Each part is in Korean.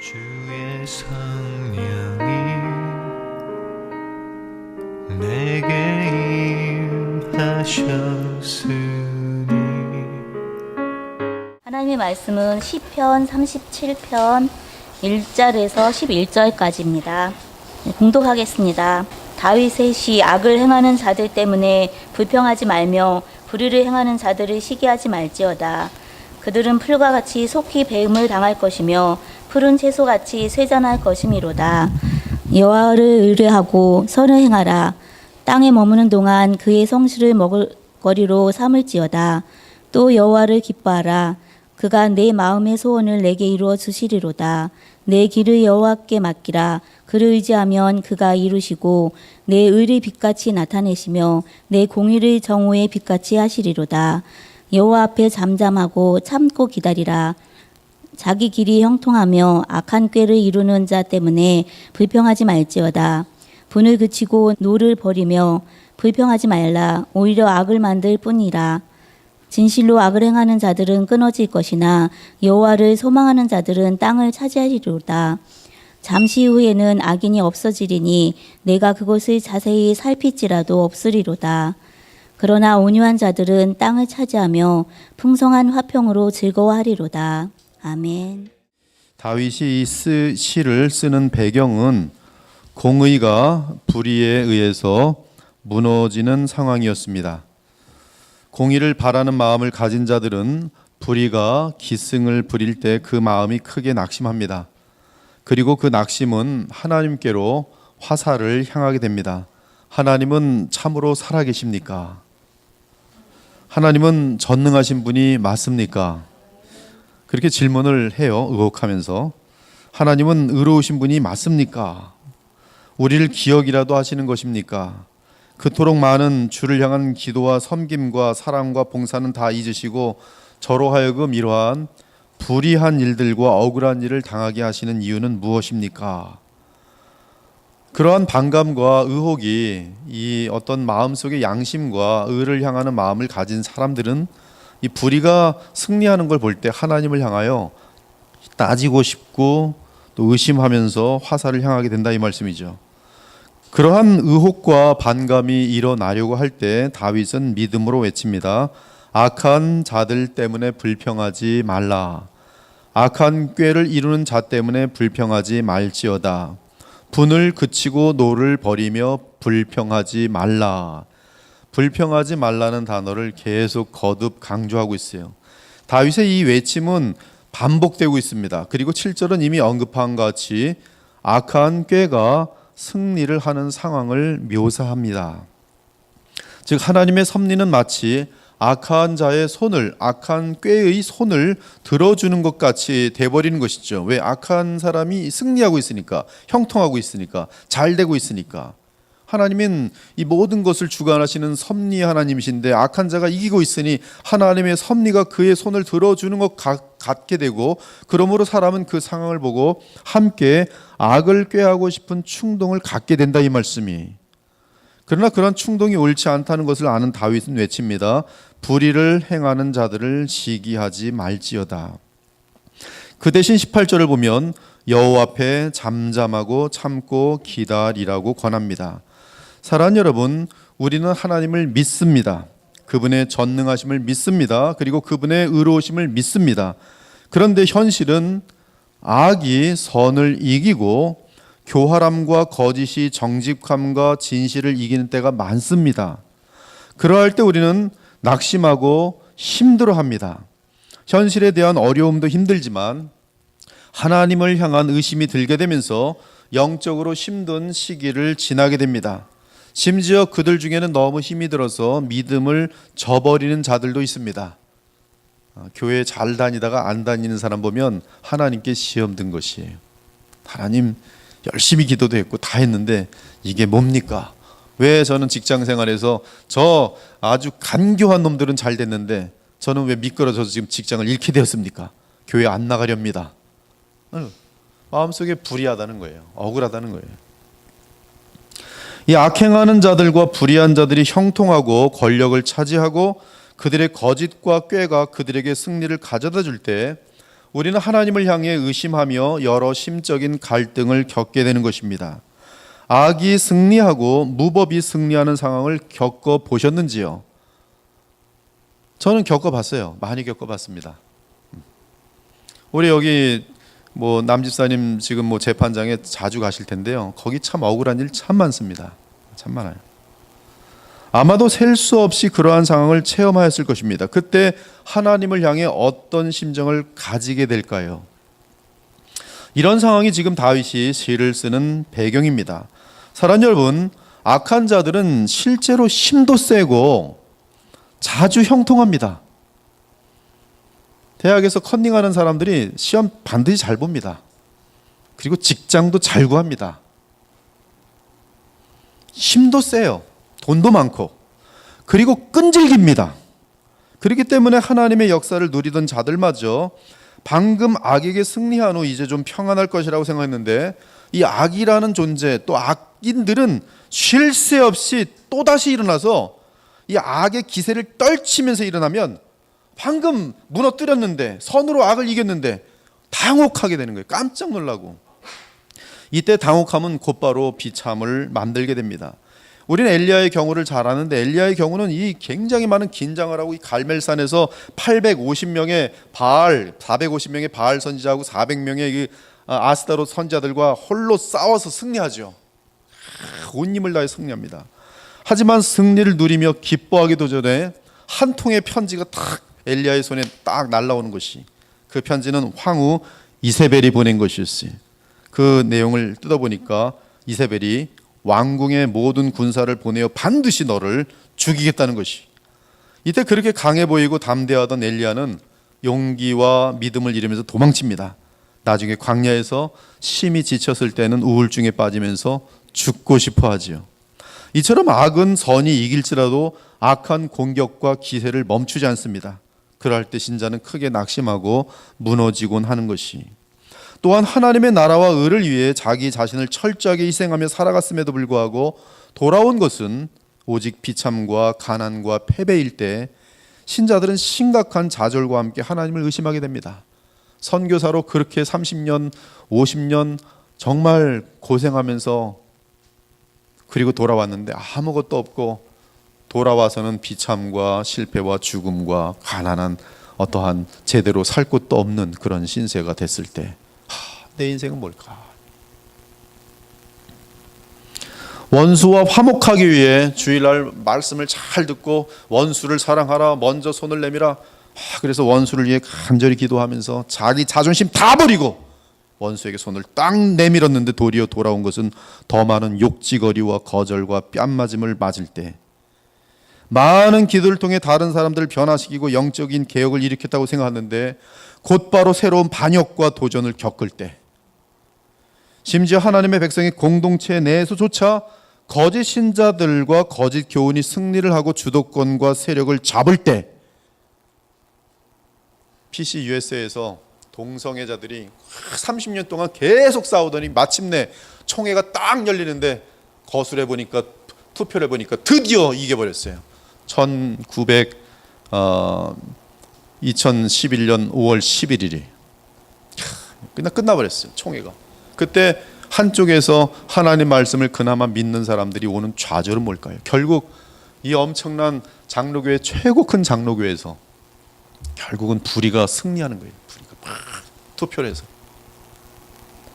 주의 성령이 내게 임하셨으니. 하나님의 말씀은 시편 37편 1절에서 11절까지입니다. 봉독하겠습니다. 다윗의 시. 악을 행하는 자들 때문에 불평하지 말며 불의를 행하는 자들을 시기하지 말지어다. 그들은 풀과 같이 속히 배임을 당할 것이며 푸른 채소같이 쇠잔할 것이미로다. 여호와를 의뢰하고 선을 행하라. 땅에 머무는 동안 그의 성실을 먹을거리로 삼을지어다. 또 여호와를 기뻐하라. 그가 내 마음의 소원을 내게 이루어 주시리로다. 내 길을 여호와께 맡기라. 그를 의지하면 그가 이루시고 내 의를 빛같이 나타내시며 내 공의를 정오의 빛같이 하시리로다. 여호와 앞에 잠잠하고 참고 기다리라. 자기 길이 형통하며 악한 꾀를 이루는 자 때문에 불평하지 말지어다. 분을 그치고 노를 버리며 불평하지 말라. 오히려 악을 만들 뿐이라. 진실로 악을 행하는 자들은 끊어질 것이나 여호와를 소망하는 자들은 땅을 차지하리로다. 잠시 후에는 악인이 없어지리니 내가 그것을 자세히 살필지라도 없으리로다. 그러나 온유한 자들은 땅을 차지하며 풍성한 화평으로 즐거워하리로다. 아멘. 다윗이 이 시를 쓰는 배경은 공의가 불의에 의해서 무너지는 상황이었습니다. 공의를 바라는 마음을 가진 자들은 불의가 기승을 부릴 때 그 마음이 크게 낙심합니다. 그리고 그 낙심은 하나님께로 화살을 향하게 됩니다. 하나님은 참으로 살아계십니까? 하나님은 전능하신 분이 맞습니까? 그렇게 질문을 해요. 의혹하면서. 하나님은 의로우신 분이 맞습니까? 우리를 기억이라도 하시는 것입니까? 그토록 많은 주를 향한 기도와 섬김과 사랑과 봉사는 다 잊으시고 저로 하여금 이러한 불의한 일들과 억울한 일을 당하게 하시는 이유는 무엇입니까? 그러한 반감과 의혹이 이 어떤 마음속의 양심과 의를 향하는 마음을 가진 사람들은 이 불의가 승리하는 걸 볼 때 하나님을 향하여 따지고 싶고 또 의심하면서 화살을 향하게 된다 이 말씀이죠. 그러한 의혹과 반감이 일어나려고 할 때 다윗은 믿음으로 외칩니다. 악한 자들 때문에 불평하지 말라. 악한 꾀를 이루는 자 때문에 불평하지 말지어다. 분을 그치고 노를 버리며 불평하지 말라. 불평하지 말라는 단어를 계속 거듭 강조하고 있어요. 다윗의 이 외침은 반복되고 있습니다. 그리고 7절은 이미 언급한 같이 악한 꾀가 승리를 하는 상황을 묘사합니다. 즉 하나님의 섭리는 마치 악한 자의 손을, 악한 꾀의 손을 들어주는 것 같이 돼버리는 것이죠. 왜? 악한 사람이 승리하고 있으니까, 형통하고 있으니까, 잘 되고 있으니까. 하나님은 이 모든 것을 주관하시는 섭리 하나님이신데 악한 자가 이기고 있으니 하나님의 섭리가 그의 손을 들어주는 것 같게 되고, 그러므로 사람은 그 상황을 보고 함께 악을 꾀하고 싶은 충동을 갖게 된다 이 말씀이. 그러나 그런 충동이 옳지 않다는 것을 아는 다윗은 외칩니다. 불의를 행하는 자들을 시기하지 말지어다. 그 대신 18절을 보면 여호와 앞에 잠잠하고 참고 기다리라고 권합니다. 사랑하는 여러분, 우리는 하나님을 믿습니다. 그분의 전능하심을 믿습니다. 그리고 그분의 의로우심을 믿습니다. 그런데 현실은 악이 선을 이기고 교활함과 거짓이 정직함과 진실을 이기는 때가 많습니다. 그러할 때 우리는 낙심하고 힘들어합니다. 현실에 대한 어려움도 힘들지만 하나님을 향한 의심이 들게 되면서 영적으로 힘든 시기를 지나게 됩니다. 심지어 그들 중에는 너무 힘이 들어서 믿음을 저버리는 자들도 있습니다. 교회 잘 다니다가 안 다니는 사람 보면 하나님께 시험 든 것이에요. 하나님 열심히 기도도 했고 다 했는데 이게 뭡니까? 왜 저는 직장 생활에서 저 아주 간교한 놈들은 잘 됐는데 저는 왜 미끄러져서 지금 직장을 잃게 되었습니까? 교회 안 나가렵니다. 마음속에 불의하다는 거예요. 억울하다는 거예요. 이 악행하는 자들과 불의한 자들이 형통하고 권력을 차지하고 그들의 거짓과 꾀가 그들에게 승리를 가져다 줄 때 우리는 하나님을 향해 의심하며 여러 심적인 갈등을 겪게 되는 것입니다. 악이 승리하고 무법이 승리하는 상황을 겪어 보셨는지요? 저는 겪어봤어요. 많이 겪어봤습니다. 우리 여기 남집사님 지금 재판장에 자주 가실 텐데요. 거기 참 억울한 일 참 많습니다. 참 많아요. 아마도 셀 수 없이 그러한 상황을 체험하였을 것입니다. 그때 하나님을 향해 어떤 심정을 가지게 될까요? 이런 상황이 지금 다윗이 시를 쓰는 배경입니다. 사랑하는 여러분, 악한 자들은 실제로 힘도 세고 자주 형통합니다. 대학에서 컨닝하는 사람들이 시험 반드시 잘 봅니다. 그리고 직장도 잘 구합니다. 힘도 세요. 돈도 많고. 그리고 끈질깁니다. 그렇기 때문에 하나님의 역사를 누리던 자들마저 방금 악에게 승리한 후 이제 좀 평안할 것이라고 생각했는데, 이 악이라는 존재, 또 악인들은 쉴 새 없이 또다시 일어나서 이 악의 기세를 떨치면서 일어나면 방금 무너뜨렸는데, 선으로 악을 이겼는데 당혹하게 되는 거예요. 깜짝 놀라고. 이때 당혹함은 곧바로 비참을 만들게 됩니다. 우리는 엘리야의 경우를 잘 아는데, 엘리야의 경우는 이 굉장히 많은 긴장을 하고 이 갈멜산에서 850명의 바알, 450명의 바알 선지자하고 400명의 아스타롯 선지자들과 홀로 싸워서 승리하죠. 온 힘을 다해 승리합니다. 하지만 승리를 누리며 기뻐하기도 전에 한 통의 편지가 딱 엘리야의 손에 딱 날라오는 것이, 그 편지는 황후 이세벨이 보낸 것이었어요. 그 내용을 뜯어보니까 이세벨이 왕궁의 모든 군사를 보내어 반드시 너를 죽이겠다는 것이. 이때 그렇게 강해 보이고 담대하던 엘리야는 용기와 믿음을 잃으면서 도망칩니다. 나중에 광야에서 심히 지쳤을 때는 우울증에 빠지면서 죽고 싶어 하지요. 이처럼 악은 선이 이길지라도 악한 공격과 기세를 멈추지 않습니다. 그럴 때 신자는 크게 낙심하고 무너지곤 하는 것이, 또한 하나님의 나라와 의를 위해 자기 자신을 철저하게 희생하며 살아갔음에도 불구하고 돌아온 것은 오직 비참과 가난과 패배일 때 신자들은 심각한 좌절과 함께 하나님을 의심하게 됩니다. 선교사로 그렇게 30년, 50년 정말 고생하면서 그리고 돌아왔는데 아무것도 없고, 돌아와서는 비참과 실패와 죽음과 가난한 어떠한 제대로 살 곳도 없는 그런 신세가 됐을 때, 내 인생은 뭘까? 원수와 화목하기 위해 주일날 말씀을 잘 듣고 원수를 사랑하라, 먼저 손을 내밀어, 그래서 원수를 위해 간절히 기도하면서 자기 자존심 다 버리고 원수에게 손을 딱 내밀었는데 도리어 돌아온 것은 더 많은 욕지거리와 거절과 뺨맞음을 맞을 때, 많은 기도를 통해 다른 사람들을 변화시키고 영적인 개혁을 일으켰다고 생각하는데 곧바로 새로운 반역과 도전을 겪을 때, 심지어 하나님의 백성의 공동체 내에서조차 거짓 신자들과 거짓 교훈이 승리를 하고 주도권과 세력을 잡을 때, PC USA에서 동성애자들이 30년 동안 계속 싸우더니 마침내 총회가 딱 열리는데 거술해 보니까, 투표를 해보니까 드디어 이겨버렸어요. 2011년 5월 11일이 끝나버렸어요, 총회가. 그때 한쪽에서 하나님 말씀을 그나마 믿는 사람들이 오는 좌절은 뭘까요? 결국 이 엄청난 장로교회, 최고 큰 장로교회에서 결국은 불의가 승리하는 거예요. 불의가 막 투표를 해서.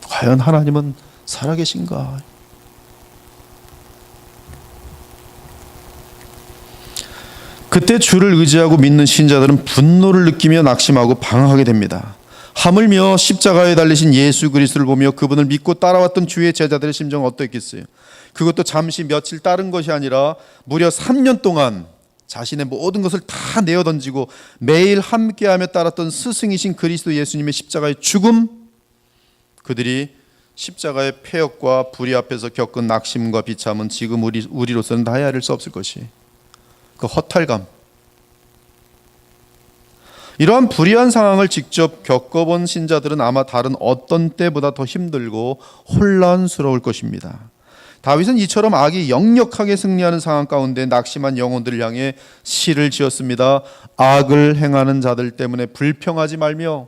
과연 하나님은 살아계신가? 그때 주를 의지하고 믿는 신자들은 분노를 느끼며 낙심하고 방황하게 됩니다. 하물며 십자가에 달리신 예수 그리스도를 보며 그분을 믿고 따라왔던 주의 제자들의 심정은 어떠했겠어요? 그것도 잠시 며칠 따른 것이 아니라 무려 3년 동안 자신의 모든 것을 다 내어던지고 매일 함께하며 따랐던 스승이신 그리스도 예수님의 십자가의 죽음, 그들이 십자가의 폐역과 불의 앞에서 겪은 낙심과 비참은 지금 우리로서는 다 헤아릴 수 없을 것이, 그 허탈감, 이러한 불의한 상황을 직접 겪어본 신자들은 아마 다른 어떤 때보다 더 힘들고 혼란스러울 것입니다. 다윗은 이처럼 악이 역력하게 승리하는 상황 가운데 낙심한 영혼들을 향해 시를 지었습니다. 악을 행하는 자들 때문에 불평하지 말며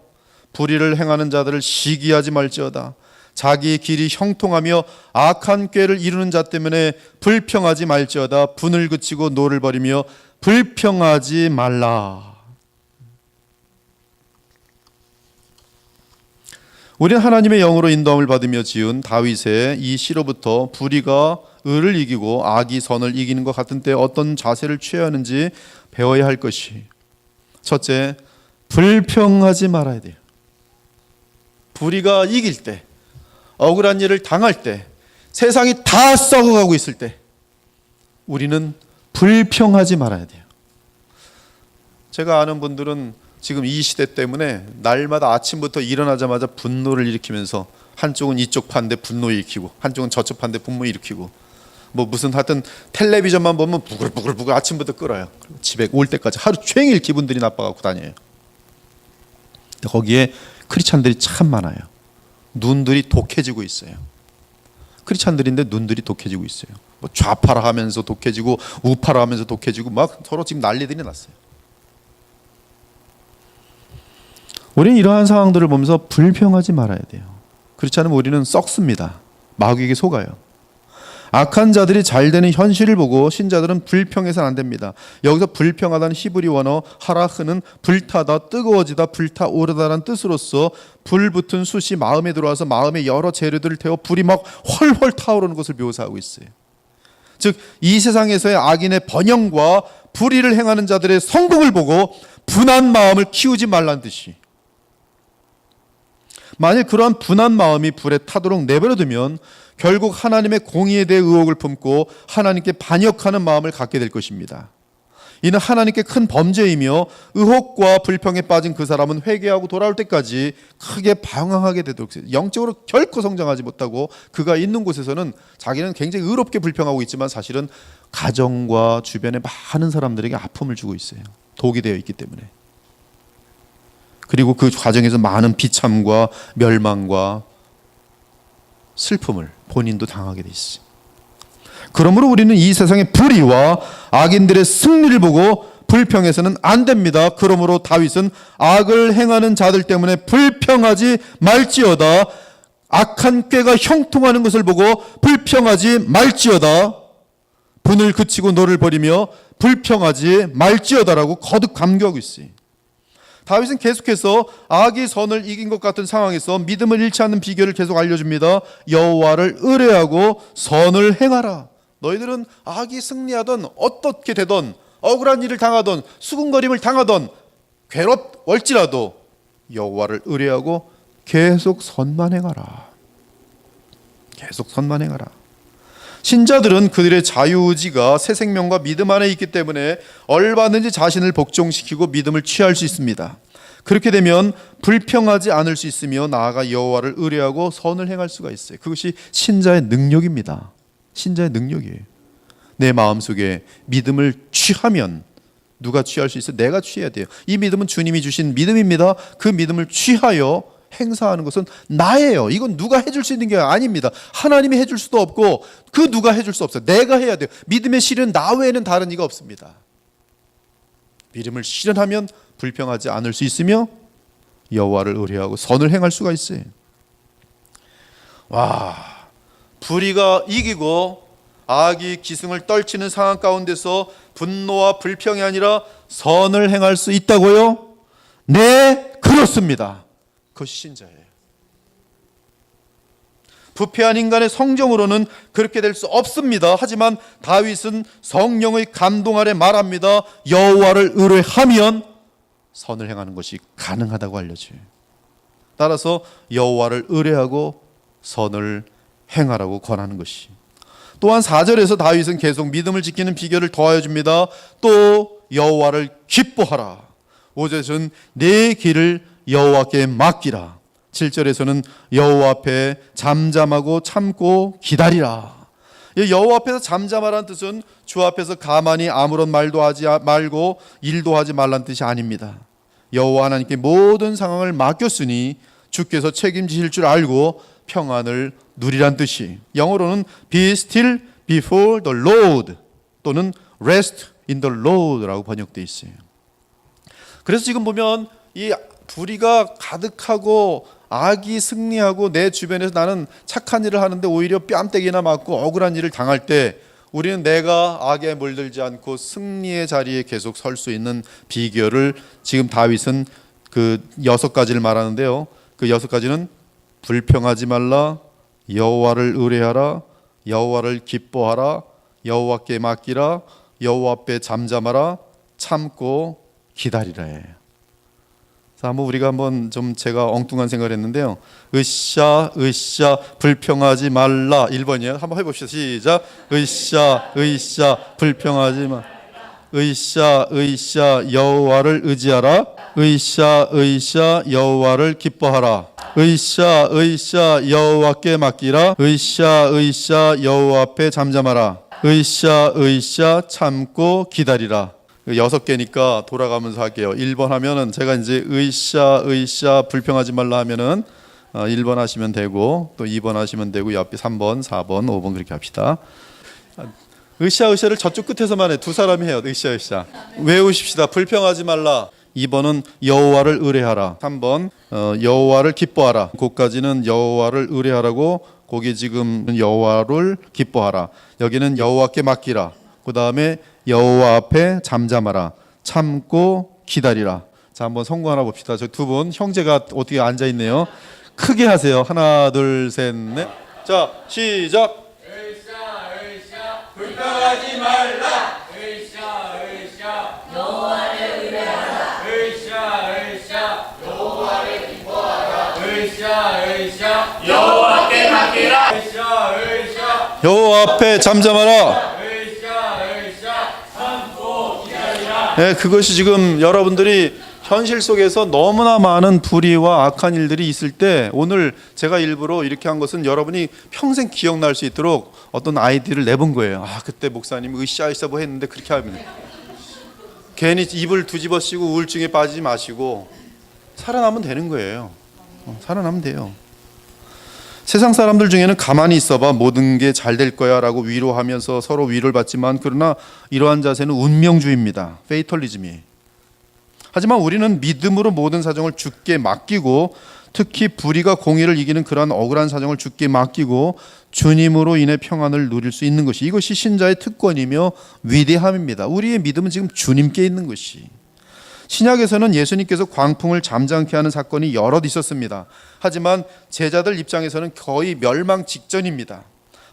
불의를 행하는 자들을 시기하지 말지어다. 자기의 길이 형통하며 악한 꾀를 이루는 자 때문에 불평하지 말지어다. 분을 그치고 노를 버리며 불평하지 말라. 우리는 하나님의 영으로 인도함을 받으며 지은 다윗의 이 시로부터 불의가 의를 이기고 악이 선을 이기는 것 같은 때 어떤 자세를 취해야 하는지 배워야 할 것이, 첫째, 불평하지 말아야 돼요. 불의가 이길 때, 억울한 일을 당할 때, 세상이 다 썩어가고 있을 때 우리는 불평하지 말아야 돼요. 제가 아는 분들은 지금 이 시대 때문에 날마다 아침부터 일어나자마자 분노를 일으키면서 한쪽은 이쪽 판대 분노 일으키고 한쪽은 저쪽 판대 분노 일으키고 뭐 무슨 하여튼 텔레비전만 보면 부글부글 아침부터 끓어요. 그리고 집에 올 때까지 하루 종일 기분들이 나빠갖고 다녀요. 거기에 크리스찬들이 참 많아요. 눈들이 독해지고 있어요. 크리스찬들인데 눈들이 독해지고 있어요. 뭐 좌파라 하면서 독해지고 우파라 하면서 독해지고 막 서로 지금 난리들이 났어요. 우리는 이러한 상황들을 보면서 불평하지 말아야 돼요. 그렇지 않으면 우리는 썩습니다. 마귀에게 속아요. 악한 자들이 잘 되는 현실을 보고 신자들은 불평해서는 안 됩니다. 여기서 불평하다는 히브리 원어 하라흐는 불타다, 뜨거워지다, 불타오르다라는 뜻으로서 불붙은 숯이 마음에 들어와서 마음에 여러 재료들을 태워 불이 막 훨훨 타오르는 것을 묘사하고 있어요. 즉 이 세상에서의 악인의 번영과 불의를 행하는 자들의 성공을 보고 분한 마음을 키우지 말란 뜻이, 만일 그러한 분한 마음이 불에 타도록 내버려두면 결국 하나님의 공의에 대해 의혹을 품고 하나님께 반역하는 마음을 갖게 될 것입니다. 이는 하나님께 큰 범죄이며 의혹과 불평에 빠진 그 사람은 회개하고 돌아올 때까지 크게 방황하게 되도록, 영적으로 결코 성장하지 못하고 그가 있는 곳에서는 자기는 굉장히 의롭게 불평하고 있지만 사실은 가정과 주변의 많은 사람들에게 아픔을 주고 있어요. 독이 되어 있기 때문에. 그리고 그 과정에서 많은 비참과 멸망과 슬픔을 본인도 당하게 돼 있어요. 그러므로 우리는 이 세상의 불의와 악인들의 승리를 보고 불평해서는 안 됩니다. 그러므로 다윗은 악을 행하는 자들 때문에 불평하지 말지어다. 악한 꾀가 형통하는 것을 보고 불평하지 말지어다. 분을 그치고 노를 버리며 불평하지 말지어다라고 거듭 강조하고 있어요. 다윗은 계속해서 악이 선을 이긴 것 같은 상황에서 믿음을 잃지 않는 비결을 계속 알려줍니다. 여호와를 의뢰하고 선을 행하라. 너희들은 악이 승리하던 어떻게 되던 억울한 일을 당하던 수군거림을 당하던 괴롭을지라도 여호와를 의뢰하고 계속 선만 행하라. 계속 선만 행하라. 신자들은 그들의 자유의지가 새 생명과 믿음 안에 있기 때문에 얼마든지 자신을 복종시키고 믿음을 취할 수 있습니다. 그렇게 되면 불평하지 않을 수 있으며 나아가 여호와를 의뢰하고 선을 행할 수가 있어요. 그것이 신자의 능력입니다. 신자의 능력이에요. 내 마음속에 믿음을 취하면 누가 취할 수 있어요? 내가 취해야 돼요. 이 믿음은 주님이 주신 믿음입니다. 그 믿음을 취하여 행사하는 것은 나예요. 이건 누가 해줄 수 있는 게 아닙니다. 하나님이 해줄 수도 없고 그 누가 해줄 수 없어요. 내가 해야 돼요. 믿음의 실은 나 외에는 다른 이가 없습니다. 믿음을 실현하면 불평하지 않을 수 있으며 여호와를 의뢰하고 선을 행할 수가 있어요. 와, 불의가 이기고 악이 기승을 떨치는 상황 가운데서 분노와 불평이 아니라 선을 행할 수 있다고요? 네, 그렇습니다. 그것이 신자예요. 부패한 인간의 성정으로는 그렇게 될 수 없습니다. 하지만 다윗은 성령의 감동 아래 말합니다. 여호와를 의뢰하면 선을 행하는 것이 가능하다고 알려줘요. 따라서 여호와를 의뢰하고 선을 행하라고 권하는 것이. 또한 4절에서 다윗은 계속 믿음을 지키는 비결을 더하여 줍니다. 또 여호와를 기뻐하라. 5절에서는 내 길을 여호와께 맡기라. 7절에서는 여호와 앞에 잠잠하고 참고 기다리라. 여호와 앞에서 잠잠하라는 뜻은 주 앞에서 가만히 아무런 말도 하지 말고 일도 하지 말라는 뜻이 아닙니다. 여호와 하나님께 모든 상황을 맡겼으니 주께서 책임지실 줄 알고 평안을 누리란 뜻이. 영어로는 be still before the Lord 또는 rest in the Lord라고 번역되어 있어요. 그래서 지금 보면 이 불의가 가득하고 악이 승리하고 내 주변에서 나는 착한 일을 하는데 오히려 뺨때기나 맞고 억울한 일을 당할 때 우리는 내가 악에 물들지 않고 승리의 자리에 계속 설 수 있는 비결을 지금 다윗은 그 6가지를 말하는데요. 그 6가지는 불평하지 말라, 여호와를 의뢰하라, 여호와를 기뻐하라, 여호와께 맡기라, 여호와 앞에 잠잠하라, 참고 기다리라예요. 한번 우리가 한번 좀 제가 엉뚱한 생각을 했는데요. 으쌰 불평하지 말라. 1번이에요. 한번 해봅시다. 시작. 으쌰 불평하지 마. 으쌰 여호와를 의지하라. 으쌰 여호와를 기뻐하라. 으쌰 여호와께 맡기라. 으쌰 여호와 앞에 잠잠하라. 으쌰 참고 기다리라. 6개니까 돌아가면서 할게요. 1번 하면은 제가 이제 으쌰 불평하지 말라 하면은 1번 하시면 되고 또 2번 하시면 되고 옆에 3번, 4번, 5번 그렇게 합시다. 으쌰를 저쪽 끝에서만 해. 두 사람이 해요. 으쌰. 외우십시다. 불평하지 말라. 2번은 여호와를 의뢰하라. 3번 여호와를 기뻐하라. 거기까지는 여호와를 의뢰하라고 거기 지금 여호와를 기뻐하라. 여기는 여호와께 맡기라. 그 다음에 여호와 앞에 잠잠하라. 참고 기다리라. 자, 한번 성공 하나 봅시다. 저 두 분 형제가 어떻게 앉아 있네요. 크게 하세요. 하나, 둘, 셋, 넷. 자, 시작. 으쌰 불평하지 말라. 으쌰 여호와를 의뢰하라. 으쌰 여호와를 기뻐하라. 으쌰 여호와께 맡기라. 으쌰 여호와 앞에 잠잠하라. 네, 그것이 지금 여러분들이 현실 속에서 너무나 많은 불의와 악한 일들이 있을 때 오늘 제가 일부러 이렇게 한 것은 여러분이 평생 기억날 수 있도록 어떤 아이디어를 내본 거예요. 그때 목사님이 으쌰 뭐 했는데 그렇게 하면 괜히 입을 뒤집어 쓰고 우울증에 빠지지 마시고 살아나면 되는 거예요. 살아나면 돼요. 세상 사람들 중에는 가만히 있어봐 모든 게 잘 될 거야 라고 위로하면서 서로 위로를 받지만 그러나 이러한 자세는 운명주의입니다. 페이털리즘이. 하지만 우리는 믿음으로 모든 사정을 주께 맡기고 특히 불의가 공의를 이기는 그러한 억울한 사정을 주께 맡기고 주님으로 인해 평안을 누릴 수 있는 것이 이것이 신자의 특권이며 위대함입니다. 우리의 믿음은 지금 주님께 있는 것이. 신약에서는 예수님께서 광풍을 잠잠케 하는 사건이 여럿 있었습니다. 하지만 제자들 입장에서는 거의 멸망 직전입니다.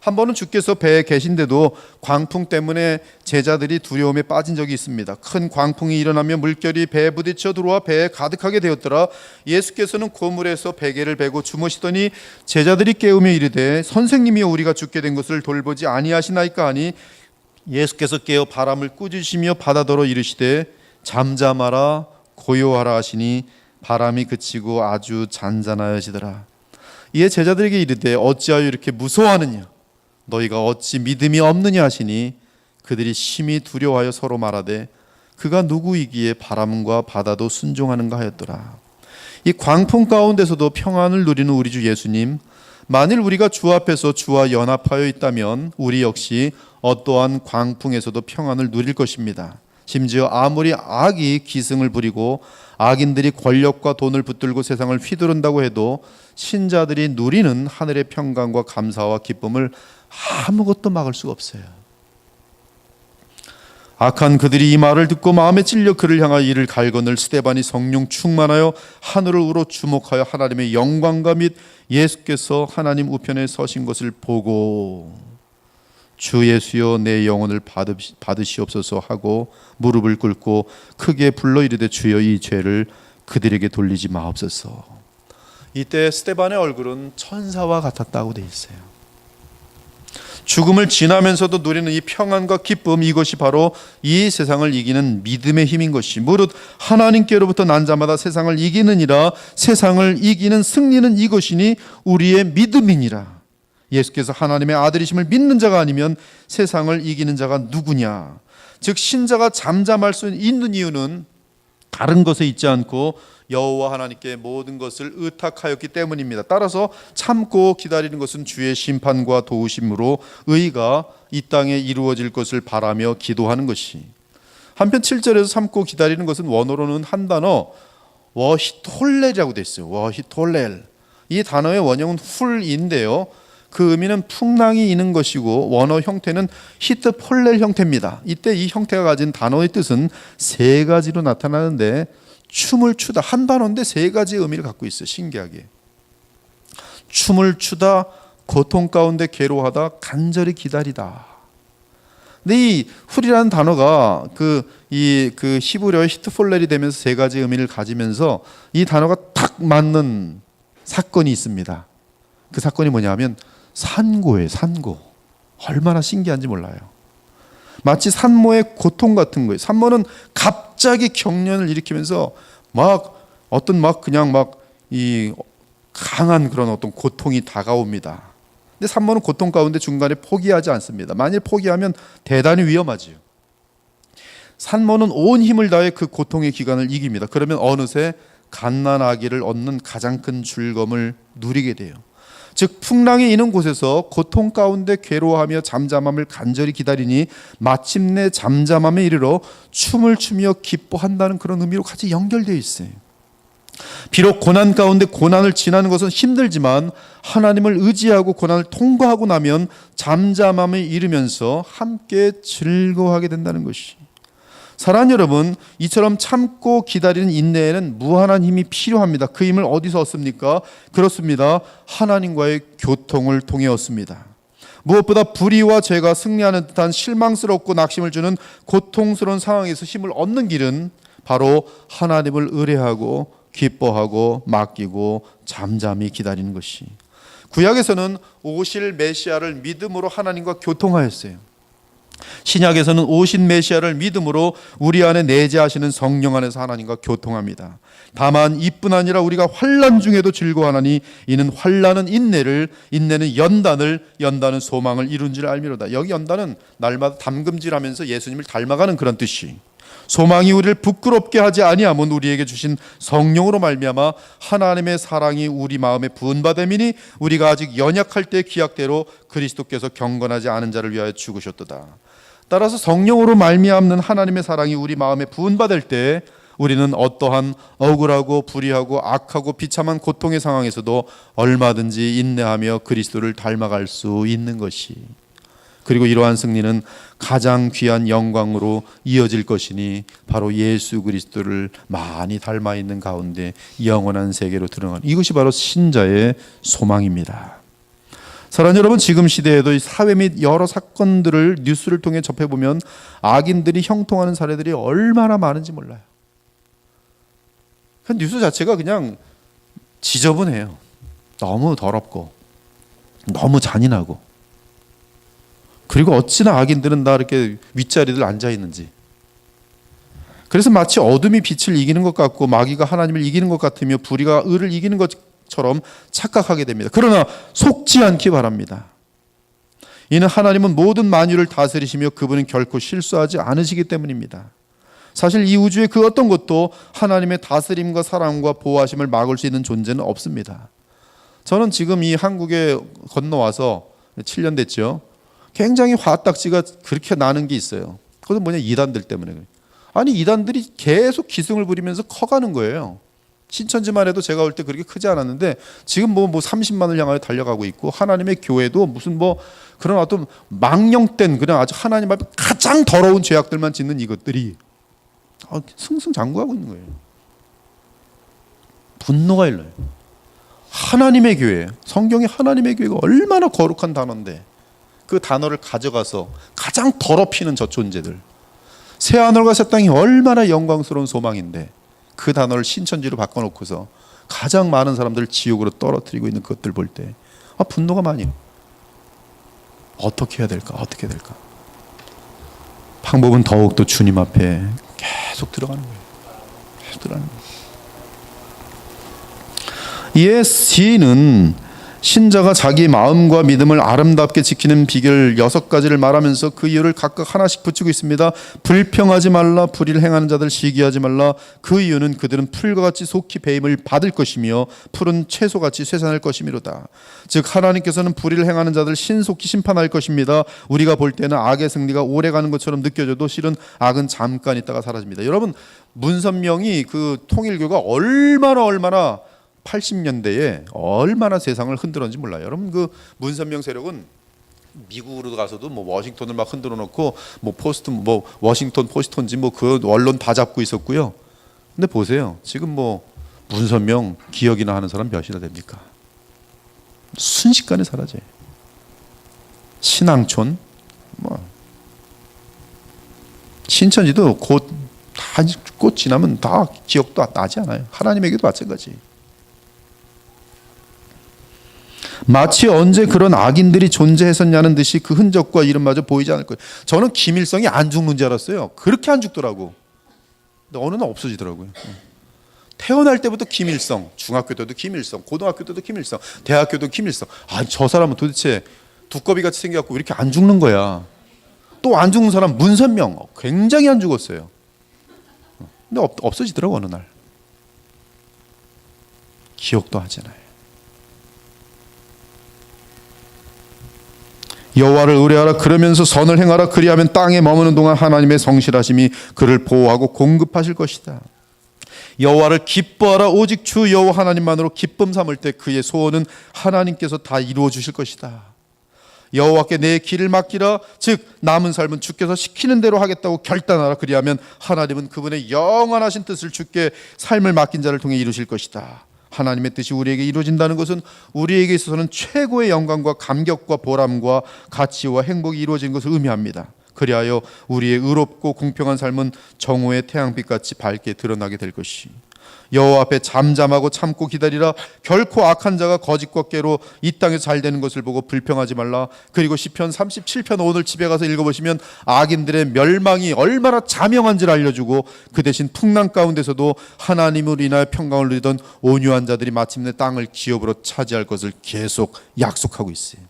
한 번은 주께서 배에 계신데도 광풍 때문에 제자들이 두려움에 빠진 적이 있습니다. 큰 광풍이 일어나며 물결이 배에 부딪혀 들어와 배에 가득하게 되었더라. 예수께서는 고물에서 베개를 베고 주무시더니 제자들이 깨우며 이르되 선생님이여 우리가 죽게 된 것을 돌보지 아니하시나이까 하니 예수께서 깨어 바람을 꾸짖으시며 바다더러 이르시되 잠잠하라 고요하라 하시니 바람이 그치고 아주 잔잔하여지더라. 이에 제자들에게 이르되 어찌하여 이렇게 무서워하느냐 너희가 어찌 믿음이 없느냐 하시니 그들이 심히 두려워하여 서로 말하되 그가 누구이기에 바람과 바다도 순종하는가 하였더라. 이 광풍 가운데서도 평안을 누리는 우리 주 예수님, 만일 우리가 주 앞에서 주와 연합하여 있다면 우리 역시 어떠한 광풍에서도 평안을 누릴 것입니다. 심지어 아무리 악이 기승을 부리고 악인들이 권력과 돈을 붙들고 세상을 휘두른다고 해도 신자들이 누리는 하늘의 평강과 감사와 기쁨을 아무것도 막을 수가 없어요. 악한 그들이 이 말을 듣고 마음에 찔려 그를 향하여 이를 갈거늘 스데반이 성령 충만하여 하늘을 우러 주목하여 하나님의 영광과 및 예수께서 하나님 우편에 서신 것을 보고 주 예수여 내 영혼을 받으시옵소서 하고 무릎을 꿇고 크게 불러 이르되 주여 이 죄를 그들에게 돌리지 마옵소서. 이때 스데반의 얼굴은 천사와 같았다고 돼 있어요. 죽음을 지나면서도 누리는 이 평안과 기쁨, 이것이 바로 이 세상을 이기는 믿음의 힘인 것이 무릇 하나님께로부터 난 자마다 세상을 이기느니라. 세상을 이기는 승리는 이것이니 우리의 믿음이니라. 예수께서 하나님의 아들이심을 믿는 자가 아니면 세상을 이기는 자가 누구냐. 즉 신자가 잠잠할 수 있는 이유는 다른 것에 있지 않고 여호와 하나님께 모든 것을 의탁하였기 때문입니다. 따라서 참고 기다리는 것은 주의 심판과 도우심으로 의가 이 땅에 이루어질 것을 바라며 기도하는 것이. 한편 7절에서 참고 기다리는 것은 원어로는 한 단어 워히톨렐이라고 돼 있어요. 워히톨렐. 이 단어의 원형은 훌인데요. 그 의미는 풍랑이 있는 것이고 원어 형태는 히트폴렐 형태입니다. 이때 이 형태가 가진 단어의 뜻은 세 가지로 나타나는데 춤을 추다, 한 단어인데 세 가지의 의미를 갖고 있어요. 신기하게. 춤을 추다, 고통 가운데 괴로워하다, 간절히 기다리다. 근데 이 훌이라는 단어가 그 히브리어의 히트폴렐이 되면서 세 가지 의미를 가지면서 이 단어가 딱 맞는 사건이 있습니다. 그 사건이 뭐냐면 산고예요. 산고. 얼마나 신기한지 몰라요. 마치 산모의 고통 같은 거예요. 산모는 갑자기 경련을 일으키면서 이 강한 그런 어떤 고통이 다가옵니다. 근데 산모는 고통 가운데 중간에 포기하지 않습니다. 만일 포기하면 대단히 위험하지요. 산모는 온 힘을 다해 그 고통의 기간을 이깁니다. 그러면 어느새 갓난아기를 얻는 가장 큰 즐거움을 누리게 돼요. 즉 풍랑이 있는 곳에서 고통 가운데 괴로워하며 잠잠함을 간절히 기다리니 마침내 잠잠함에 이르러 춤을 추며 기뻐한다는 그런 의미로 같이 연결되어 있어요. 비록 고난 가운데 고난을 지나는 것은 힘들지만 하나님을 의지하고 고난을 통과하고 나면 잠잠함에 이르면서 함께 즐거워하게 된다는 것이. 사랑하는 여러분, 이처럼 참고 기다리는 인내에는 무한한 힘이 필요합니다. 그 힘을 어디서 얻습니까? 그렇습니다. 하나님과의 교통을 통해 얻습니다. 무엇보다 불의와 죄가 승리하는 듯한 실망스럽고 낙심을 주는 고통스러운 상황에서 힘을 얻는 길은 바로 하나님을 의뢰하고 기뻐하고 맡기고 잠잠히 기다리는 것이. 구약에서는 오실 메시아를 믿음으로 하나님과 교통하였어요. 신약에서는 오신 메시아를 믿음으로 우리 안에 내재하시는 성령 안에서 하나님과 교통합니다. 다만 이뿐 아니라 우리가 환난 중에도 즐거워하나니 이는 환난은 인내를, 인내는 연단을, 연단은 소망을 이룬 줄 알미로다. 여기 연단은 날마다 담금질하면서 예수님을 닮아가는 그런 뜻이. 소망이 우리를 부끄럽게 하지 아니하면 우리에게 주신 성령으로 말미암아 하나님의 사랑이 우리 마음에 부은바됨이니 우리가 아직 연약할 때 기약대로 그리스도께서 경건하지 않은 자를 위하여 죽으셨도다. 따라서 성령으로 말미암는 하나님의 사랑이 우리 마음에 부은바될 때 우리는 어떠한 억울하고 불의하고 악하고 비참한 고통의 상황에서도 얼마든지 인내하며 그리스도를 닮아갈 수 있는 것이. 그리고 이러한 승리는 가장 귀한 영광으로 이어질 것이니 바로 예수 그리스도를 많이 닮아 있는 가운데 영원한 세계로 들어가는, 이것이 바로 신자의 소망입니다. 사랑하는 여러분, 지금 시대에도 사회 및 여러 사건들을 뉴스를 통해 접해보면 악인들이 형통하는 사례들이 얼마나 많은지 몰라요. 그 뉴스 자체가 그냥 지저분해요. 너무 더럽고 너무 잔인하고. 그리고 어찌나 악인들은 다 이렇게 윗자리들 앉아 있는지. 그래서 마치 어둠이 빛을 이기는 것 같고 마귀가 하나님을 이기는 것 같으며 불의가 의를 이기는 것처럼 착각하게 됩니다. 그러나 속지 않기 바랍니다. 이는 하나님은 모든 만유를 다스리시며 그분은 결코 실수하지 않으시기 때문입니다. 사실 이 우주의 그 어떤 것도 하나님의 다스림과 사랑과 보호하심을 막을 수 있는 존재는 없습니다. 저는 지금 이 한국에 건너와서 7년 됐죠. 굉장히 화딱지가 그렇게 나는 게 있어요. 그것은 뭐냐, 이단들 때문에. 아니, 이단들이 계속 기승을 부리면서 커가는 거예요. 신천지만 해도 제가 올 때 그렇게 크지 않았는데 지금 뭐 30만을 향하여 달려가고 있고, 하나님의 교회도 무슨 그런 어떤 망령된 그냥 아주 하나님 앞에 가장 더러운 죄악들만 짓는 이것들이 승승장구하고 있는 거예요. 분노가 일러요. 하나님의 교회, 성경이 하나님의 교회가 얼마나 거룩한 단어인데 그 단어를 가져가서 가장 더럽히는 저 존재들. 새하늘과 새 땅이 얼마나 영광스러운 소망인데 그 단어를 신천지로 바꿔놓고서 가장 많은 사람들을 지옥으로 떨어뜨리고 있는 것들 볼 때 분노가 많이. 어떻게 해야 될까? 어떻게 해야 될까? 방법은 더욱더 주님 앞에 계속 들어가는 거예요. 계속 들어가는 거예요. 이에 시인은 신자가 자기 마음과 믿음을 아름답게 지키는 비결 6가지를 말하면서 그 이유를 각각 하나씩 붙이고 있습니다. 불평하지 말라. 불의를 행하는 자들 시기하지 말라. 그 이유는 그들은 풀과 같이 속히 배임을 받을 것이며 풀은 채소같이 쇠산할 것이미로다. 즉 하나님께서는 불의를 행하는 자들 신속히 심판할 것입니다. 우리가 볼 때는 악의 승리가 오래가는 것처럼 느껴져도 실은 악은 잠깐 있다가 사라집니다. 여러분, 문선명이 그 통일교가 얼마나 80년대에 얼마나 세상을 흔들었는지 몰라요. 여러분, 그 문선명 세력은 미국으로 가서도 뭐 워싱턴을 막 흔들어 놓고 뭐 포스트 뭐 워싱턴 포스턴지 뭐 그 언론 다 잡고 있었고요. 근데 보세요. 지금 뭐 문선명 기억이나 하는 사람 몇이나 됩니까? 순식간에 사라져요. 신앙촌 뭐 신천지도 곧 지나면 다 기억도 나지 않아요. 하나님에게도 마찬가지. 마치 언제 그런 악인들이 존재했었냐는 듯이 그 흔적과 이름마저 보이지 않을 거예요. 저는 김일성이 안 죽는 줄 알았어요. 그렇게 안 죽더라고. 근데 어느 날 없어지더라고요. 태어날 때부터 김일성, 중학교 때도 김일성, 고등학교 때도 김일성, 대학교도 김일성. 저 사람은 도대체 두꺼비같이 생겨갖고 왜 이렇게 안 죽는 거야. 또 안 죽는 사람 문선명 굉장히 안 죽었어요. 근데 없어지더라고 어느 날. 기억도 하잖아요. 여호와를 의뢰하라. 그러면서 선을 행하라. 그리하면 땅에 머무는 동안 하나님의 성실하심이 그를 보호하고 공급하실 것이다. 여호와를 기뻐하라. 오직 주 여호와 하나님만으로 기쁨 삼을 때 그의 소원은 하나님께서 다 이루어 주실 것이다. 여호와께 내 길을 맡기라. 즉 남은 삶은 주께서 시키는 대로 하겠다고 결단하라. 그리하면 하나님은 그분의 영원하신 뜻을 주께 삶을 맡긴 자를 통해 이루실 것이다. 하나님의 뜻이 우리에게 이루어진다는 것은 우리에게 있어서는 최고의 영광과 감격과 보람과 가치와 행복이 이루어진 것을 의미합니다. 그리하여 우리의 의롭고 공평한 삶은 정오의 태양빛같이 밝게 드러나게 될 것이. 여호와 앞에 잠잠하고 참고 기다리라. 결코 악한 자가 거짓과 깨로 이 땅에서 잘 되는 것을 보고 불평하지 말라. 그리고 시편 37편 오늘 집에 가서 읽어보시면 악인들의 멸망이 얼마나 자명한지를 알려주고 그 대신 풍랑 가운데서도 하나님을 인하여 평강을 누리던 온유한 자들이 마침내 땅을 기업으로 차지할 것을 계속 약속하고 있어요.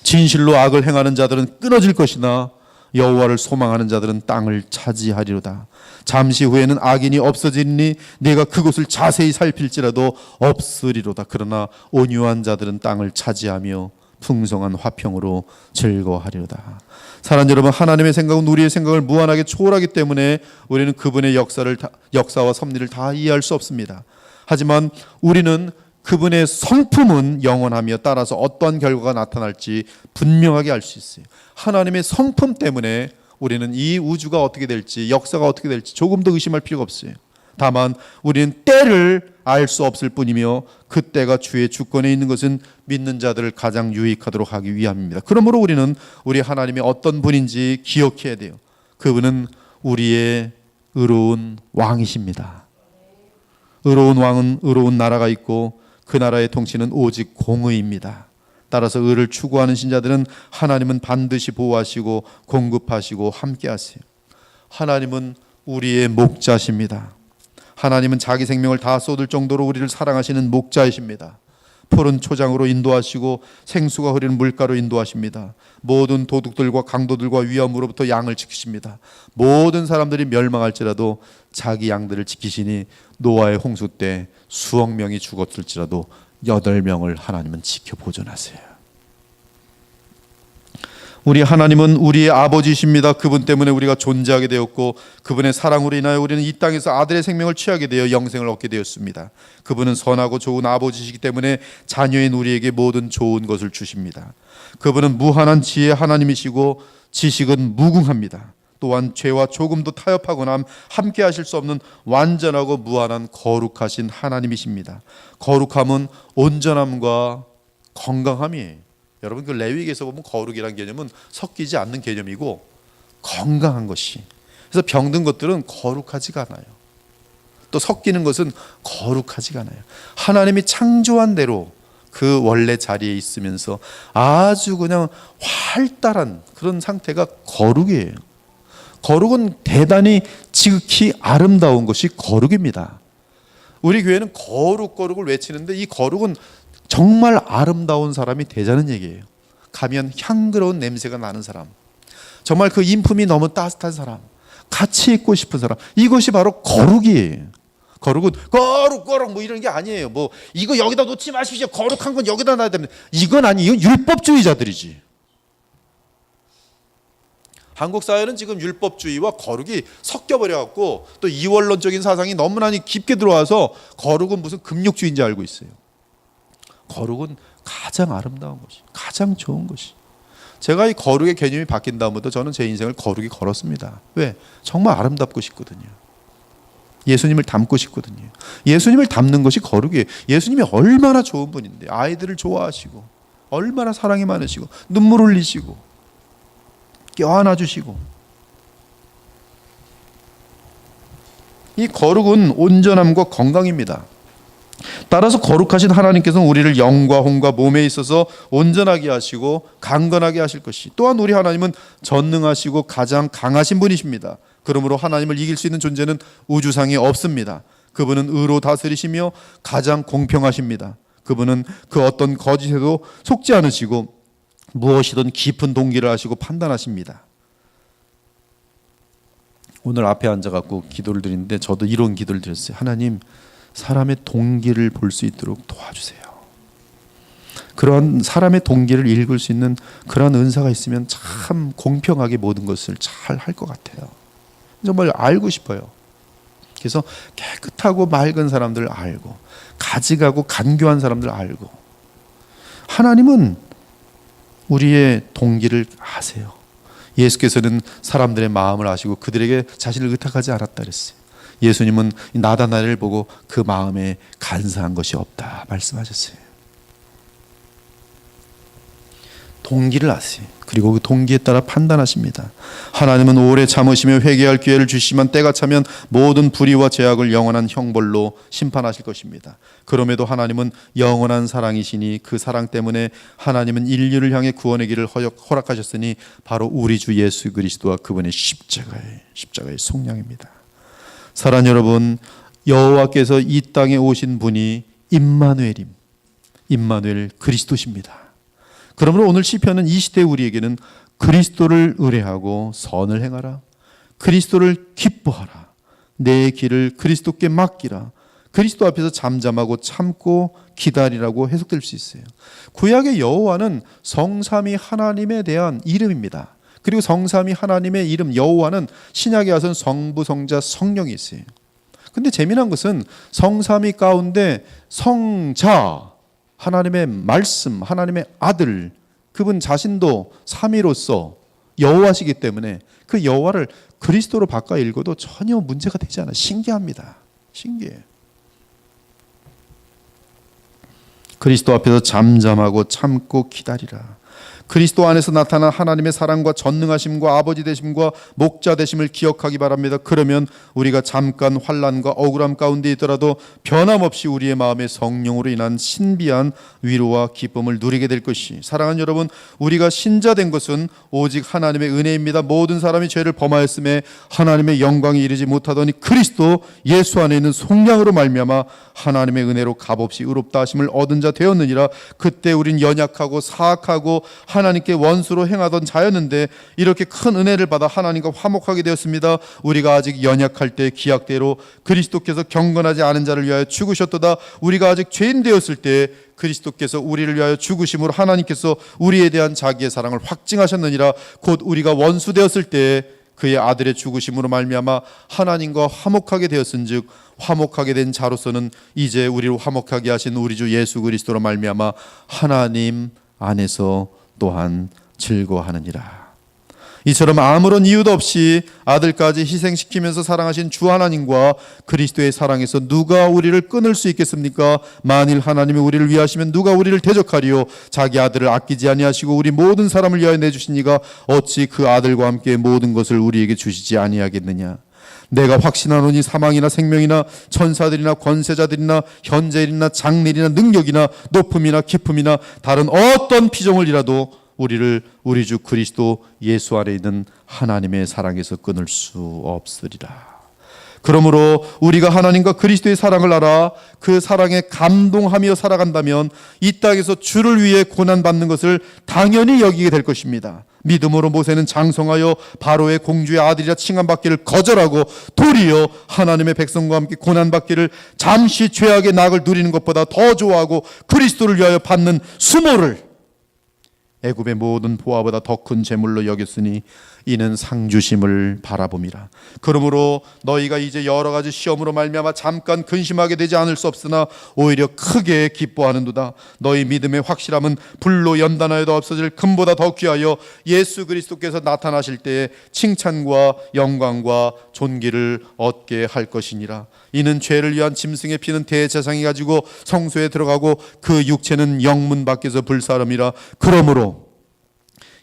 진실로 악을 행하는 자들은 끊어질 것이나 여호와를 소망하는 자들은 땅을 차지하리로다. 잠시 후에는 악인이 없어지니 내가 그곳을 자세히 살필지라도 없으리로다. 그러나 온유한 자들은 땅을 차지하며 풍성한 화평으로 즐거워하리로다. 사랑하는 여러분, 하나님의 생각은 우리의 생각을 무한하게 초월하기 때문에 우리는 그분의 역사와 섭리를 다 이해할 수 없습니다. 하지만 우리는 그분의 성품은 영원하며 따라서 어떠한 결과가 나타날지 분명하게 알 수 있어요. 하나님의 성품 때문에 우리는 이 우주가 어떻게 될지, 역사가 어떻게 될지 조금 더 의심할 필요가 없어요. 다만 우리는 때를 알 수 없을 뿐이며 그 때가 주의 주권에 있는 것은 믿는 자들을 가장 유익하도록 하기 위함입니다. 그러므로 우리는 우리 하나님이 어떤 분인지 기억해야 돼요. 그분은 우리의 의로운 왕이십니다. 의로운 왕은 의로운 나라가 있고 그 나라의 통치는 오직 공의입니다. 따라서 의를 추구하는 신자들은 하나님은 반드시 보호하시고 공급하시고 함께하세요. 하나님은 우리의 목자십니다. 하나님은 자기 생명을 다 쏟을 정도로 우리를 사랑하시는 목자이십니다. 푸른 초장으로 인도하시고 생수가 흐르는 물가로 인도하십니다. 모든 도둑들과 강도들과 위험으로부터 양을 지키십니다. 모든 사람들이 멸망할지라도 자기 양들을 지키시니 노아의 홍수 때 수억 명이 죽었을지라도 8명을 하나님은 지켜 보존하세요. 우리 하나님은 우리의 아버지이십니다. 그분 때문에 우리가 존재하게 되었고 그분의 사랑으로 인하여 우리는 이 땅에서 아들의 생명을 취하게 되어 영생을 얻게 되었습니다. 그분은 선하고 좋은 아버지이시기 때문에 자녀인 우리에게 모든 좋은 것을 주십니다. 그분은 무한한 지혜의 하나님이시고 지식은 무궁합니다. 또한 죄와 조금도 타협하거나 함께 하실 수 없는 완전하고 무한한 거룩하신 하나님이십니다. 거룩함은 온전함과 건강함이에요. 여러분, 그 레위기에서 보면 거룩이라는 개념은 섞이지 않는 개념이고 건강한 것이. 그래서 병든 것들은 거룩하지가 않아요. 또 섞이는 것은 거룩하지가 않아요. 하나님이 창조한 대로 그 원래 자리에 있으면서 아주 그냥 활달한 그런 상태가 거룩이에요. 거룩은 대단히 지극히 아름다운 것이 거룩입니다. 우리 교회는 거룩을 외치는데 이 거룩은 정말 아름다운 사람이 되자는 얘기예요. 가면 향그러운 냄새가 나는 사람, 정말 그 인품이 너무 따뜻한 사람, 같이 있고 싶은 사람, 이것이 바로 거룩이에요. 거룩은 거룩 뭐 이런 게 아니에요. 뭐 이거 여기다 놓지 마십시오. 거룩한 건 여기다 놔야 됩니다. 이건 아니에요. 율법주의자들이지. 한국 사회는 지금 율법주의와 거룩이 섞여버려갖고 또 이원론적인 사상이 너무나 깊게 들어와서 거룩은 무슨 금욕주의인지 알고 있어요. 거룩은 가장 아름다운 것이, 가장 좋은 것이. 제가 이 거룩의 개념이 바뀐 다음부터 저는 제 인생을 거룩이 걸었습니다. 왜? 정말 아름답고 싶거든요. 예수님을 닮고 싶거든요. 예수님을 닮는 것이 거룩이에요. 예수님이 얼마나 좋은 분인데, 아이들을 좋아하시고 얼마나 사랑이 많으시고 눈물 흘리시고 껴안아 주시고. 이 거룩은 온전함과 건강입니다. 따라서 거룩하신 하나님께서는 우리를 영과 혼과 몸에 있어서 온전하게 하시고 강건하게 하실 것이, 또한 우리 하나님은 전능하시고 가장 강하신 분이십니다. 그러므로 하나님을 이길 수 있는 존재는 우주상에 없습니다. 그분은 의로 다스리시며 가장 공평하십니다. 그분은 그 어떤 거짓에도 속지 않으시고 무엇이든 깊은 동기를 하시고 판단하십니다. 오늘 앞에 앉아갖고 기도를 드리는데 저도 이런 기도를 드렸어요. 하나님, 사람의 동기를 볼 수 있도록 도와주세요. 그런 사람의 동기를 읽을 수 있는 그런 은사가 있으면 참 공평하게 모든 것을 잘 할 것 같아요. 정말 알고 싶어요. 그래서 깨끗하고 맑은 사람들 알고, 가직하고 간교한 사람들 알고. 하나님은 우리의 동기를 아세요. 예수께서는 사람들의 마음을 아시고 그들에게 자신을 의탁하지 않았다 그랬어요. 예수님은 나다나엘을 보고 그 마음에 간사한 것이 없다 말씀하셨어요. 동기를 아세요. 그리고 그 동기에 따라 판단하십니다. 하나님은 오래 참으시며 회개할 기회를 주시지만 때가 차면 모든 불의와 죄악을 영원한 형벌로 심판하실 것입니다. 그럼에도 하나님은 영원한 사랑이시니 그 사랑 때문에 하나님은 인류를 향해 구원의 길을 허락하셨으니 바로 우리 주 예수 그리스도와 그분의 십자가의 속량입니다. 사랑하는 여러분, 여호와께서 이 땅에 오신 분이 임마누엘 그리스도십니다. 그러므로 오늘 시편은 이 시대 우리에게는 그리스도를 의뢰하고 선을 행하라, 그리스도를 기뻐하라, 내 길을 그리스도께 맡기라, 그리스도 앞에서 잠잠하고 참고 기다리라고 해석될 수 있어요. 구약의 여호와는 성삼위 하나님에 대한 이름입니다. 그리고 성삼위 하나님의 이름 여호와는 신약에 와서는 성부, 성자, 성령이 있어요. 근데 재미난 것은 성삼위 가운데 성자, 하나님의 말씀, 하나님의 아들, 그분 자신도 삼위로서 여호와시기 때문에 그 여호와를 그리스도로 바꿔 읽어도 전혀 문제가 되지 않아요. 신기합니다. 신기해요. 그리스도 앞에서 잠잠하고 참고 기다리라. 그리스도 안에서 나타난 하나님의 사랑과 전능하심과 아버지 되심과 목자 되심을 기억하기 바랍니다. 그러면 우리가 잠깐 환난과 억울함 가운데 있더라도 변함없이 우리의 마음에 성령으로 인한 신비한 위로와 기쁨을 누리게 될 것이, 사랑하는 여러분, 우리가 신자된 것은 오직 하나님의 은혜입니다. 모든 사람이 죄를 범하였음에 하나님의 영광에 이르지 못하더니 그리스도 예수 안에 있는 속량으로 말미암아 하나님의 은혜로 값없이 의롭다 하심을 얻은 자 되었느니라. 그때 우린 연약하고 사악하고 하나님께 원수로 행하던 자였는데 이렇게 큰 은혜를 받아 하나님과 화목하게 되었습니다. 우리가 아직 연약할 때 기약대로 그리스도께서 경건하지 않은 자를 위하여 죽으셨도다. 우리가 아직 죄인 되었을 때 그리스도께서 우리를 위하여 죽으심으로 하나님께서 우리에 대한 자기의 사랑을 확증하셨느니라. 곧 우리가 원수 되었을 때 그의 아들의 죽으심으로 말미암아 하나님과 화목하게 되었은즉 화목하게 된 자로서는 이제 우리를 화목하게 하신 우리 주 예수 그리스도로 말미암아 하나님 안에서 또한 즐거워하느니라. 이처럼 아무런 이유도 없이 아들까지 희생시키면서 사랑하신 주 하나님과 그리스도의 사랑에서 누가 우리를 끊을 수 있겠습니까? 만일 하나님이 우리를 위하시면 누가 우리를 대적하리요? 자기 아들을 아끼지 아니하시고 우리 모든 사람을 위하여 내주신 이가 어찌 그 아들과 함께 모든 것을 우리에게 주시지 아니하겠느냐? 내가 확신하노니 사망이나 생명이나 천사들이나 권세자들이나 현재일이나 장래일이나 능력이나 높음이나 깊음이나 다른 어떤 피조물이라도 우리를 우리 주 그리스도 예수 안에 있는 하나님의 사랑에서 끊을 수 없으리라. 그러므로 우리가 하나님과 그리스도의 사랑을 알아 그 사랑에 감동하며 살아간다면 이 땅에서 주를 위해 고난받는 것을 당연히 여기게 될 것입니다. 믿음으로 모세는 장성하여 바로의 공주의 아들이라 칭함받기를 거절하고 도리어 하나님의 백성과 함께 고난받기를 잠시 죄악의 낙을 누리는 것보다 더 좋아하고 그리스도를 위하여 받는 수모를 애굽의 모든 보화보다 더 큰 재물로 여겼으니 이는 상주심을 바라봄이라. 그러므로 너희가 이제 여러 가지 시험으로 말미암아 잠깐 근심하게 되지 않을 수 없으나 오히려 크게 기뻐하는도다. 너희 믿음의 확실함은 불로 연단하여도 없어질 금보다 더 귀하여 예수 그리스도께서 나타나실 때에 칭찬과 영광과 존귀를 얻게 할 것이니라. 이는 죄를 위한 짐승의 피는 대제사장이 가지고 성소에 들어가고 그 육체는 영문 밖에서 불사름이라. 그러므로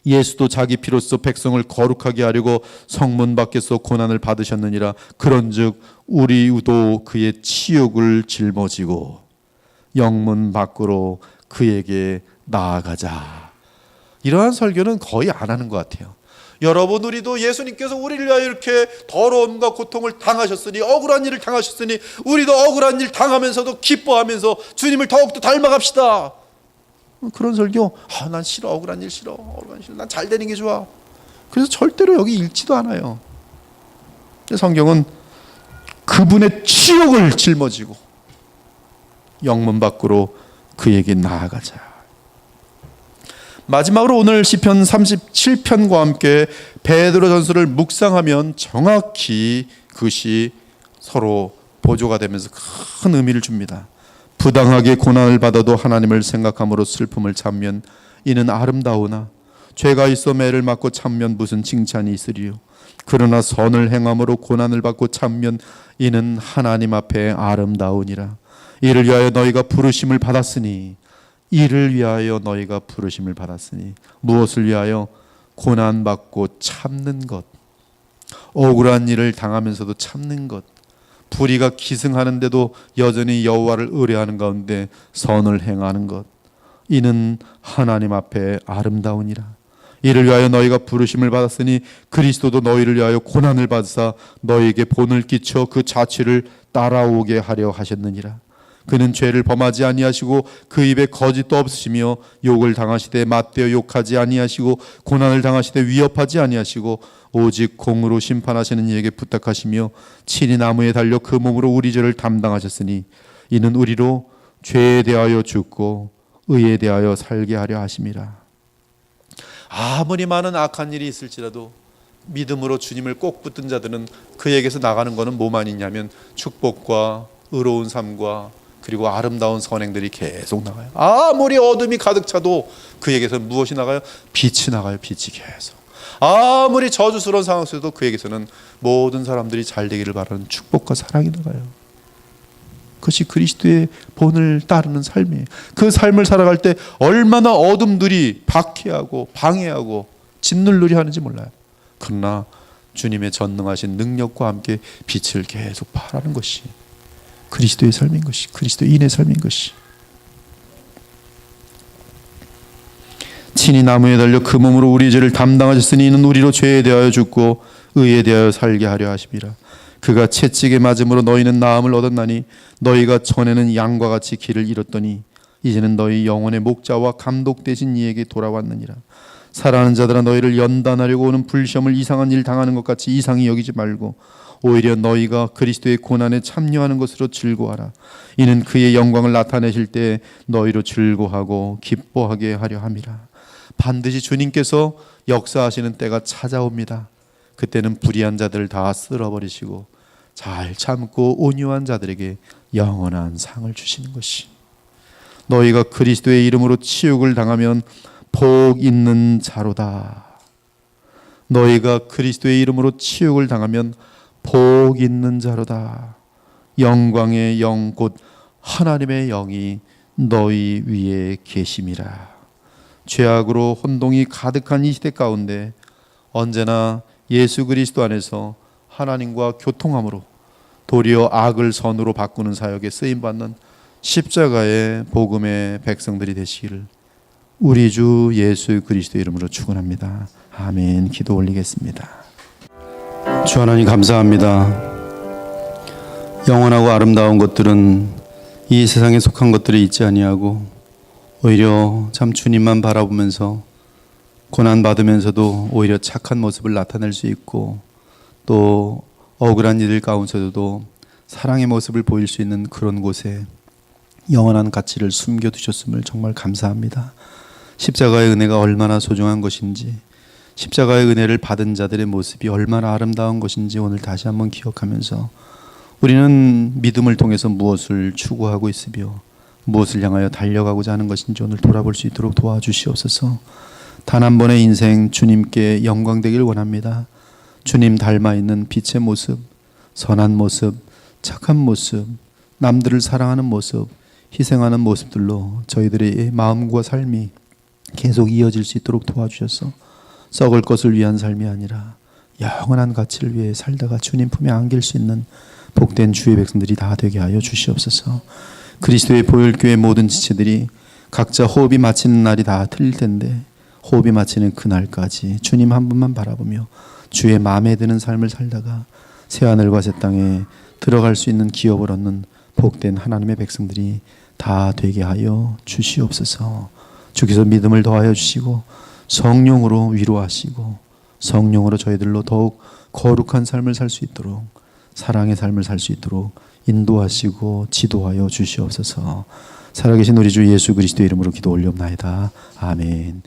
예수도 자기 피로써 백성을 거룩하게 하려고 성문 밖에서 고난을 받으셨느니라. 그런즉 우리도 그의 치욕을 짊어지고 영문 밖으로 그에게 나아가자. 이러한 설교는 거의 안 하는 것 같아요. 여러분, 우리도 예수님께서 우리를 위하여 이렇게 더러움과 고통을 당하셨으니, 억울한 일을 당하셨으니 우리도 억울한 일 당하면서도 기뻐하면서 주님을 더욱더 닮아갑시다. 그런 설교, 난 싫어, 억울한 일 싫어, 난 잘 되는 게 좋아. 그래서 절대로 여기 읽지도 않아요. 성경은 그분의 치욕을 짊어지고 영문 밖으로 그에게 나아가자. 마지막으로 오늘 시편 37편과 함께 베드로 전서를 묵상하면 정확히 그것이 서로 보조가 되면서 큰 의미를 줍니다. 부당하게 고난을 받아도 하나님을 생각함으로 슬픔을 참면 이는 아름다우나 죄가 있어 매를 맞고 참면 무슨 칭찬이 있으리요. 그러나 선을 행함으로 고난을 받고 참면 이는 하나님 앞에 아름다우니라. 이를 위하여 너희가 부르심을 받았으니, 이를 위하여 너희가 부르심을 받았으니, 무엇을 위하여? 고난받고 참는 것, 억울한 일을 당하면서도 참는 것, 불의가 기승하는데도 여전히 여호와를 의뢰하는 가운데 선을 행하는 것, 이는 하나님 앞에 아름다우니라. 이를 위하여 너희가 부르심을 받았으니 그리스도도 너희를 위하여 고난을 받으사 너희에게 본을 끼쳐 그 자취를 따라오게 하려 하셨느니라. 그는 죄를 범하지 아니하시고 그 입에 거짓도 없으시며 욕을 당하시되 맞대어 욕하지 아니하시고 고난을 당하시되 위협하지 아니하시고 오직 공으로 심판하시는 이에게 부탁하시며 친히 나무에 달려 그 몸으로 우리 죄를 담당하셨으니 이는 우리로 죄에 대하여 죽고 의에 대하여 살게 하려 하심이라. 아무리 많은 악한 일이 있을지라도 믿음으로 주님을 꼭 붙든 자들은 그에게서 나가는 것은 뭐만 있냐면 축복과 의로운 삶과 그리고 아름다운 선행들이 계속 나가요. 아무리 어둠이 가득 차도 그에게서 무엇이 나가요? 빛이 나가요. 빛이 계속. 아무리 저주스러운 상황 속에도 그에게서는 모든 사람들이 잘 되기를 바라는 축복과 사랑이 나가요. 그것이 그리스도의 본을 따르는 삶이에요. 그 삶을 살아갈 때 얼마나 어둠들이 박해하고 방해하고 짓눌누리 하는지 몰라요. 그러나 주님의 전능하신 능력과 함께 빛을 계속 발하는 것이 그리스도의 삶인 것이, 그리스도인의 삶인 것이. 친히 나무에 달려 그 몸으로 우리 죄를 담당하셨으니 이는 우리로 죄에 대하여 죽고 의에 대하여 살게 하려 하심이라. 그가 채찍에 맞음으로 너희는 나음을 얻었나니 너희가 전에는 양과 같이 길을 잃었더니 이제는 너희 영혼의 목자와 감독 되신 이에게 돌아왔느니라. 사랑하는 자들아, 너희를 연단하려고 오는 불시험을 이상한 일 당하는 것 같이 이상히 여기지 말고 오히려 너희가 그리스도의 고난에 참여하는 것으로 즐거워하라. 이는 그의 영광을 나타내실 때 너희로 즐거워하고 기뻐하게 하려 함이라. 반드시 주님께서 역사하시는 때가 찾아옵니다. 그때는 불의한 자들을 다 쓸어버리시고 잘 참고 온유한 자들에게 영원한 상을 주시는 것이, 너희가 그리스도의 이름으로 치욕을 당하면 복 있는 자로다. 너희가 그리스도의 이름으로 치욕을 당하면 복 있는 자로다. 영광의 영 곧 하나님의 영이 너희 위에 계심이라. 죄악으로 혼동이 가득한 이 시대 가운데 언제나 예수 그리스도 안에서 하나님과 교통함으로 도리어 악을 선으로 바꾸는 사역에 쓰임받는 십자가의 복음의 백성들이 되시기를 우리 주 예수 그리스도 이름으로 축원합니다. 아멘. 기도 올리겠습니다. 주 하나님 감사합니다. 영원하고 아름다운 것들은 이 세상에 속한 것들이 있지 아니하고 오히려 참 주님만 바라보면서 고난 받으면서도 오히려 착한 모습을 나타낼 수 있고 또 억울한 일들 가운데서도 사랑의 모습을 보일 수 있는 그런 곳에 영원한 가치를 숨겨두셨음을 정말 감사합니다. 십자가의 은혜가 얼마나 소중한 것인지, 십자가의 은혜를 받은 자들의 모습이 얼마나 아름다운 것인지 오늘 다시 한번 기억하면서 우리는 믿음을 통해서 무엇을 추구하고 있으며 무엇을 향하여 달려가고자 하는 것인지 오늘 돌아볼 수 있도록 도와주시옵소서. 단 한 번의 인생 주님께 영광되길 원합니다. 주님 닮아 있는 빛의 모습, 선한 모습, 착한 모습, 남들을 사랑하는 모습, 희생하는 모습들로 저희들의 마음과 삶이 계속 이어질 수 있도록 도와주셔서 썩을 것을 위한 삶이 아니라 영원한 가치를 위해 살다가 주님 품에 안길 수 있는 복된 주의 백성들이 다 되게 하여 주시옵소서. 그리스도의 보혈교회 모든 지체들이 각자 호흡이 마치는 날이 다 틀릴 텐데 호흡이 마치는 그날까지 주님 한 분만 바라보며 주의 마음에 드는 삶을 살다가 새하늘과 새 땅에 들어갈 수 있는 기업을 얻는 복된 하나님의 백성들이 다 되게 하여 주시옵소서. 주께서 믿음을 더하여 주시고 성령으로 위로하시고 성령으로 저희들로 더욱 거룩한 삶을 살 수 있도록, 사랑의 삶을 살 수 있도록 인도하시고 지도하여 주시옵소서. 살아계신 우리 주 예수 그리스도의 이름으로 기도 올려옵나이다. 아멘.